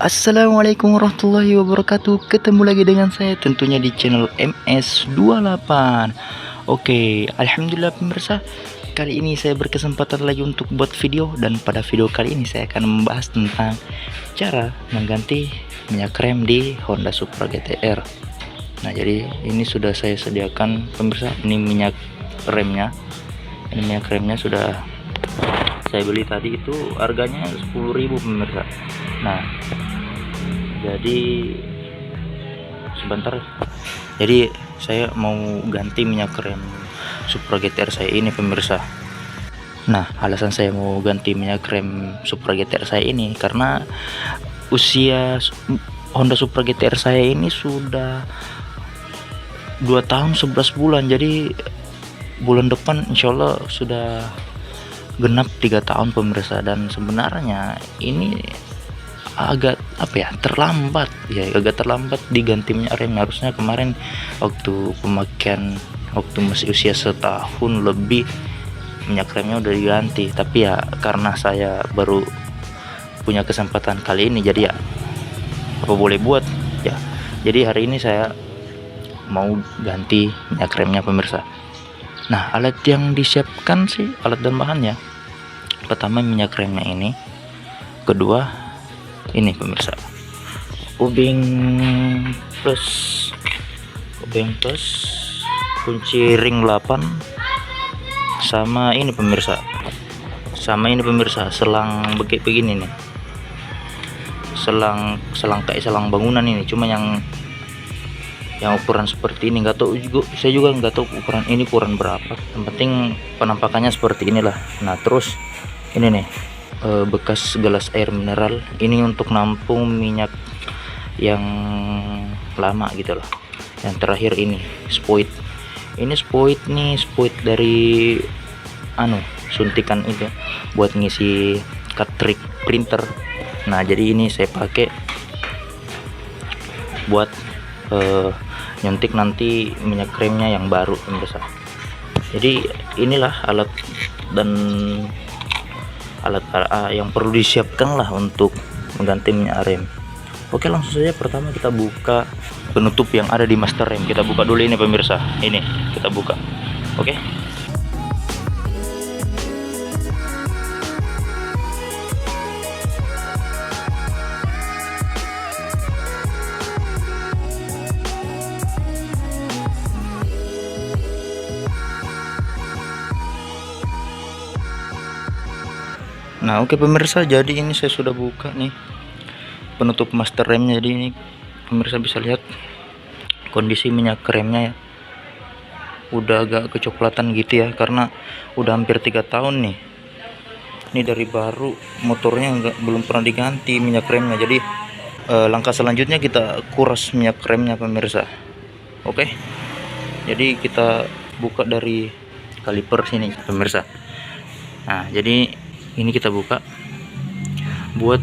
Assalamualaikum warahmatullahi wabarakatuh. Ketemu lagi dengan saya tentunya di channel MS28. Oke, alhamdulillah pemirsa. Kali ini saya berkesempatan lagi untuk buat video, dan pada video kali ini saya akan membahas tentang cara mengganti minyak rem di Honda Supra GTR. Nah, jadi ini sudah saya sediakan pemirsa. Ini minyak remnya. Ini minyak remnya sudah saya beli tadi, itu harganya 10.000 pemirsa. Nah, jadi sebentar, jadi saya mau ganti minyak rem Supra GTR saya ini pemirsa. Nah, alasan saya mau ganti minyak rem Supra GTR saya ini karena usia Honda Supra GTR saya ini sudah 2 tahun 11 bulan. Jadi bulan depan insya Allah sudah genap 3 tahun pemirsa. Dan sebenarnya ini agak terlambat diganti minyak rem. Harusnya kemarin waktu pemakaian, waktu masih usia setahun lebih, minyak remnya udah diganti. Tapi ya karena saya baru punya kesempatan kali ini, jadi ya apa boleh buat ya. Jadi hari ini saya mau ganti minyak remnya pemirsa. Nah, alat yang disiapkan sih, alat dan bahannya, pertama minyak remnya ini, kedua ini pemirsa, obeng plus, kunci ring 8, sama ini pemirsa, selang begini nih, selang kayak selang bangunan ini, cuma yang ukuran seperti ini. Nggak tahu juga, saya juga nggak tahu ukuran berapa, yang penting penampakannya seperti inilah. Nah, terus ini nih, bekas gelas air mineral, ini untuk nampung minyak yang lama gitu loh. Yang terakhir ini spoit, spoit dari suntikan itu buat ngisi cartridge printer. Nah, jadi ini saya pakai buat nyuntik nanti minyak remnya yang baru pemirsa. Jadi inilah alat yang perlu disiapkan lah untuk mengganti minyak rem. Oke, langsung saja. Pertama kita buka penutup yang ada di master rem. Kita buka dulu ini pemirsa. Ini kita buka. Oke. Nah, oke pemirsa, jadi ini saya sudah buka nih penutup master remnya. Jadi ini pemirsa bisa lihat kondisi minyak remnya ya, udah agak kecoklatan gitu ya, karena udah hampir 3 tahun nih. Ini dari baru, motornya belum pernah diganti minyak remnya. Jadi langkah selanjutnya kita kuras minyak remnya pemirsa. Oke, jadi kita buka dari kaliper sini pemirsa. Nah, jadi ini kita buka buat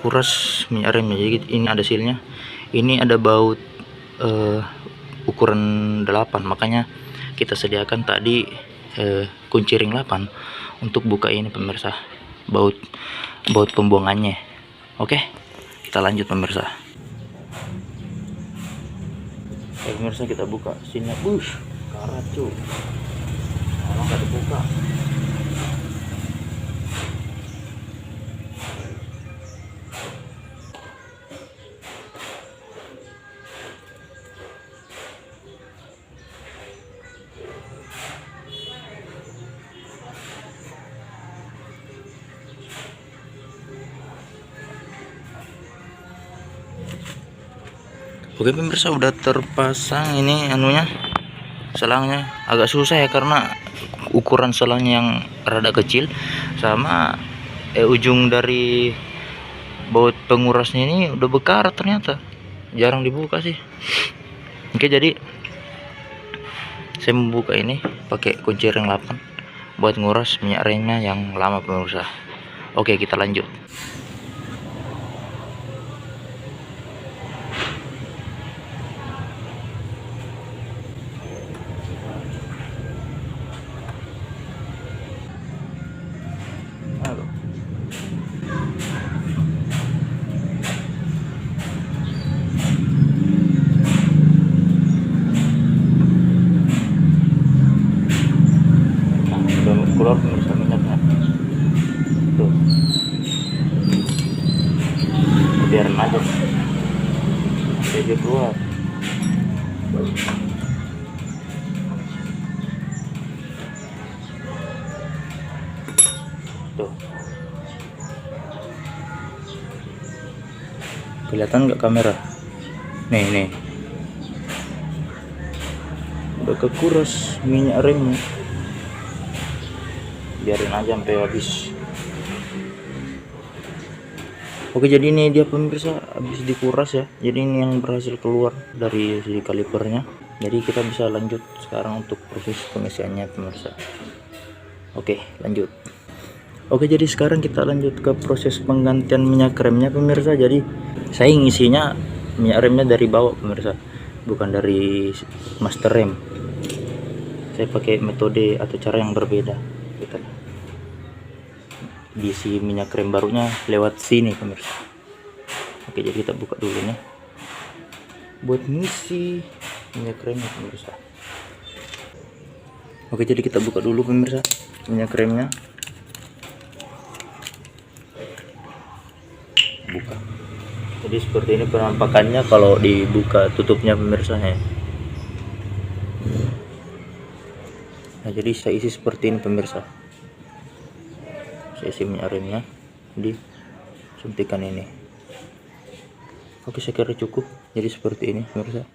kuras minyak remnya. Jadi ini ada silnya, ini ada baut ukuran 8, makanya kita sediakan tadi kunci ring 8 untuk buka ini pemirsa, baut pembuangannya. Oke, kita lanjut pemirsa. Oke pemirsa, kita buka sini. Karat cuy, kalau nggak dibuka. Oke pemirsa, udah terpasang ini selangnya. Agak susah ya karena ukuran selangnya yang rada kecil, sama ujung dari baut pengurasnya ini udah bekarat, ternyata jarang dibuka sih. Oke, jadi saya membuka ini pakai kunci ring 8 buat nguras minyak remnya yang lama pemirsa. Oke, kita lanjut. keluar. Tuh, kelihatan nggak kamera? Nih udah kekuras minyak remnya. Biarin aja sampai habis. Oke, jadi ini dia pemirsa habis dikuras ya. Jadi ini yang berhasil keluar dari si kalipernya. Jadi kita bisa lanjut sekarang untuk proses pengisiannya pemirsa. Oke, lanjut. Oke, jadi sekarang kita lanjut ke proses penggantian minyak remnya pemirsa. Jadi saya ngisinya minyak remnya dari bawah pemirsa, bukan dari master rem. Saya pakai metode atau cara yang berbeda gitu. Diisi minyak rem barunya lewat sini pemirsa. Oke, jadi kita buka dulu nih buat ngisi minyak remnya pemirsa. Oke, jadi kita buka dulu pemirsa minyak remnya. Buka. Jadi seperti ini penampakannya kalau dibuka tutupnya pemirsa ya. Nah, jadi saya isi seperti ini pemirsa. Saya isi minyak remnya di suntikan ini. Oke, saya kira cukup. Jadi seperti ini pemirsa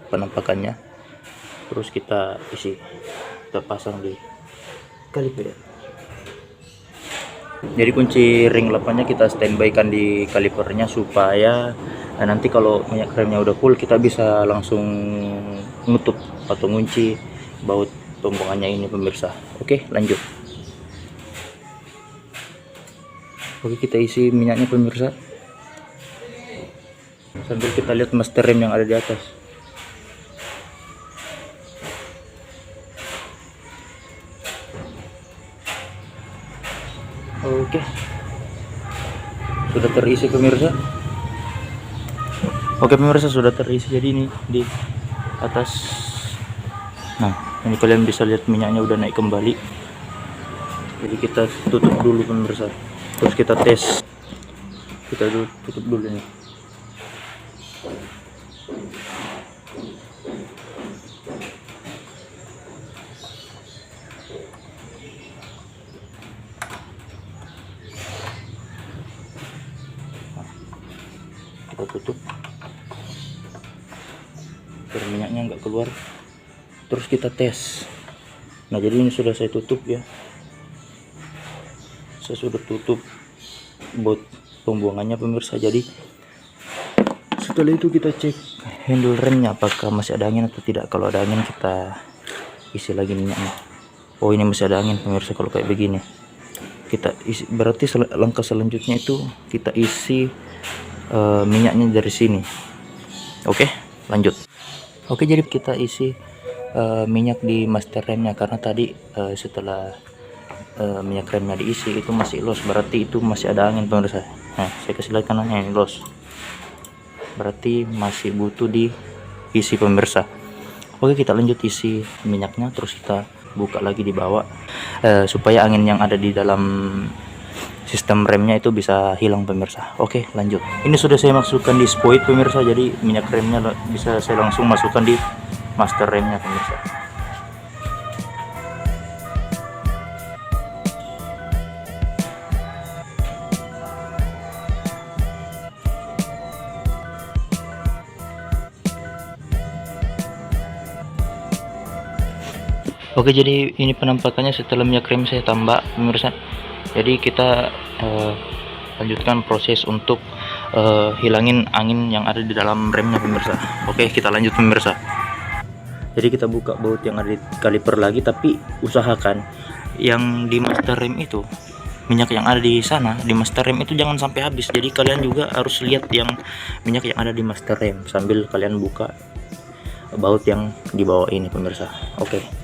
penampakannya. Terus kita isi, kita pasang di kaliper. Jadi kunci ring 8-nya kita standby kan di kalipernya supaya nanti kalau minyak remnya udah full kita bisa langsung nutup atau ngunci baut tombongannya ini pemirsa. Oke, lanjut. Oke, kita isi minyaknya pemirsa sambil kita lihat master rem yang ada di atas. Oke, sudah terisi pemirsa. Oke pemirsa, sudah terisi. Jadi ini di atas. Nah, ini kalian bisa lihat minyaknya udah naik kembali. Jadi kita tutup dulu pemirsa. Terus kita tes. Kita tutup dulu nih. Kita tutup biar minyaknya nggak keluar. Terus kita tes. Nah, jadi ini sudah saya tutup ya. Saya sudah tutup baut pembuangannya pemirsa. Jadi setelah itu kita cek handle remnya apakah masih ada angin atau tidak. Kalau ada angin kita isi lagi minyaknya. Oh, ini masih ada angin pemirsa. Kalau kayak begini kita isi, berarti langkah selanjutnya itu kita isi minyaknya dari sini. Oke, lanjut. Oke, jadi kita isi minyak di master remnya karena tadi setelah minyak remnya diisi itu masih los, berarti itu masih ada angin pemirsa. Nah, saya kasih lihat kanannya ini los, berarti masih butuh diisi pemirsa. Oke, kita lanjut isi minyaknya. Terus kita buka lagi di bawah supaya angin yang ada di dalam sistem remnya itu bisa hilang pemirsa. Oke, lanjut. Ini sudah saya masukkan di spoid pemirsa, jadi minyak remnya bisa saya langsung masukkan di master remnya pemirsa. Oke, jadi ini penampakannya setelah minyak rem saya tambah pemirsa. Jadi kita lanjutkan proses untuk hilangin angin yang ada di dalam remnya pemirsa. Oke, kita lanjut pemirsa. Jadi kita buka baut yang ada di kaliper lagi, tapi usahakan yang di master rem itu, minyak yang ada di sana di master rem itu jangan sampai habis. Jadi kalian juga harus lihat yang minyak yang ada di master rem sambil kalian buka baut yang di bawah ini pemirsa. Oke.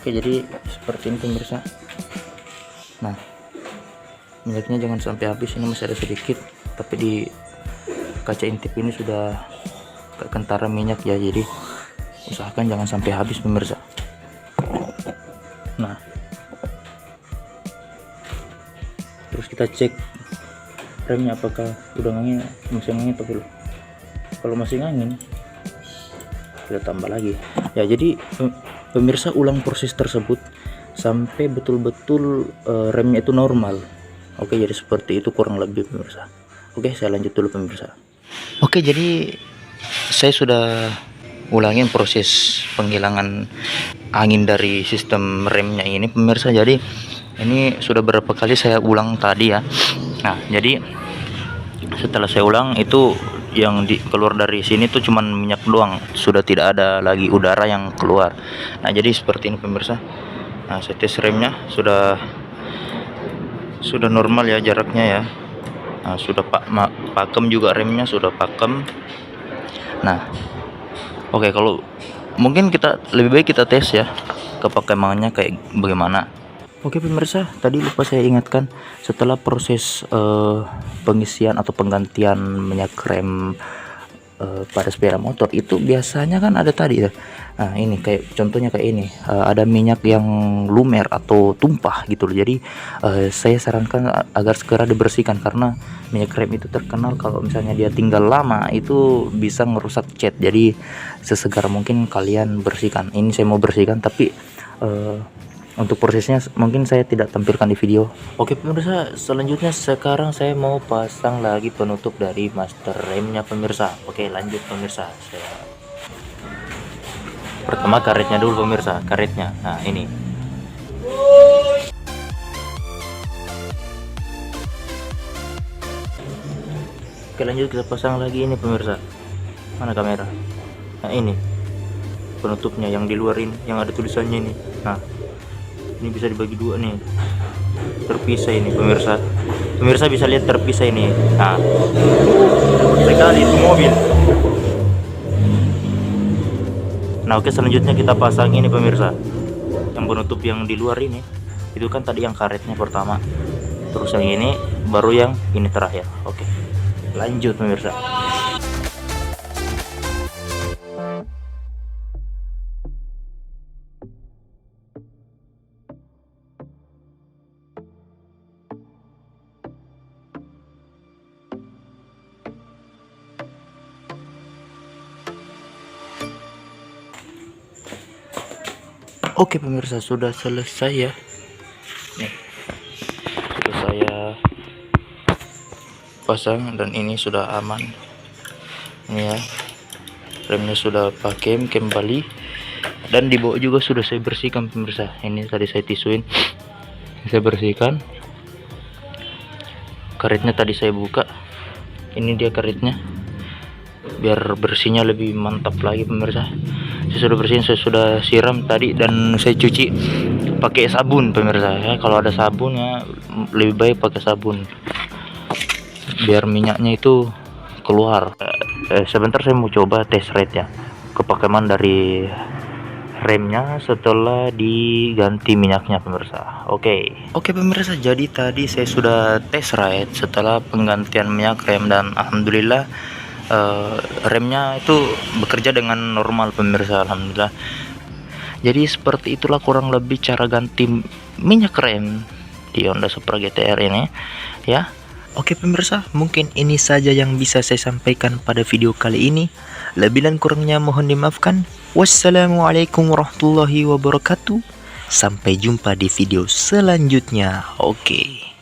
Oke, jadi seperti ini pemirsa. Nah, minyaknya jangan sampai habis, ini masih ada sedikit, tapi di kaca intip ini sudah kentara minyak ya, jadi usahakan jangan sampai habis pemirsa. Nah, terus kita cek remnya apakah udah ngangin, masih ngangin atau belum. Kalau masih ngangin kita tambah lagi ya. Jadi pemirsa, ulang proses tersebut sampai betul-betul remnya itu normal. Oke, jadi seperti itu kurang lebih pemirsa. Oke, saya lanjut dulu pemirsa. Oke, jadi saya sudah ulangin proses penghilangan angin dari sistem remnya ini pemirsa. Jadi ini sudah berapa kali saya ulang tadi ya. Nah, jadi setelah saya ulang itu yang keluar dari sini tuh cuman minyak doang, sudah tidak ada lagi udara yang keluar. Nah, jadi seperti ini pemirsa. Nah, saya tes remnya sudah normal ya jaraknya ya. Nah, sudah pakem juga remnya, sudah pakem. Nah, oke, kalau mungkin kita lebih baik kita tes ya kepakemannya kayak bagaimana. Oke pemirsa, tadi lupa saya ingatkan, setelah proses pengisian atau penggantian minyak rem pada sepeda motor itu biasanya kan ada tadi ya. Nah, ini kayak contohnya kayak ini, ada minyak yang lumer atau tumpah gitu loh. Jadi saya sarankan agar segera dibersihkan, karena minyak rem itu terkenal kalau misalnya dia tinggal lama itu bisa ngerusak cat. Jadi sesegera mungkin kalian bersihkan. Ini saya mau bersihkan, tapi untuk prosesnya mungkin saya tidak tampilkan di video. Oke pemirsa, selanjutnya sekarang saya mau pasang lagi penutup dari master remnya pemirsa. Oke, lanjut pemirsa. Pertama karetnya dulu pemirsa, karetnya. Nah, ini. Oke, lanjut kita pasang lagi ini pemirsa. Mana kamera? Nah, ini penutupnya yang di luar ini, yang ada tulisannya ini. Nah, ini bisa dibagi dua nih, terpisah ini pemirsa. Pemirsa bisa lihat terpisah ini. Nah, sekali itu mobil. Nah, oke, selanjutnya kita pasang ini pemirsa, yang penutup yang di luar ini. Itu kan tadi yang karetnya pertama, terus yang ini, baru yang ini terakhir. Oke, lanjut pemirsa. Oke pemirsa, sudah selesai ya. Nih, sudah saya pasang dan ini sudah aman. Ini ya, remnya sudah pakai kembali, dan di bawah juga sudah saya bersihkan pemirsa. Ini tadi saya tisuin, saya bersihkan. Karetnya tadi saya buka, ini dia karetnya, biar bersihnya lebih mantap lagi pemirsa. Saya sudah bersihin, saya sudah siram tadi, dan saya cuci pakai sabun pemirsa ya. Kalau ada sabun ya lebih baik pakai sabun biar minyaknya itu keluar. Sebentar saya mau coba tes rate ya, kepakeman dari remnya setelah diganti minyaknya pemirsa. Oke pemirsa, jadi tadi saya sudah tes rate setelah penggantian minyak rem, dan alhamdulillah remnya itu bekerja dengan normal pemirsa, alhamdulillah. Jadi seperti itulah kurang lebih cara ganti minyak rem di Honda Supra GT-R ini ya. Oke pemirsa, mungkin ini saja yang bisa saya sampaikan pada video kali ini. Lebih dan kurangnya mohon dimaafkan. Wassalamualaikum warahmatullahi wabarakatuh. Sampai jumpa di video selanjutnya. Oke.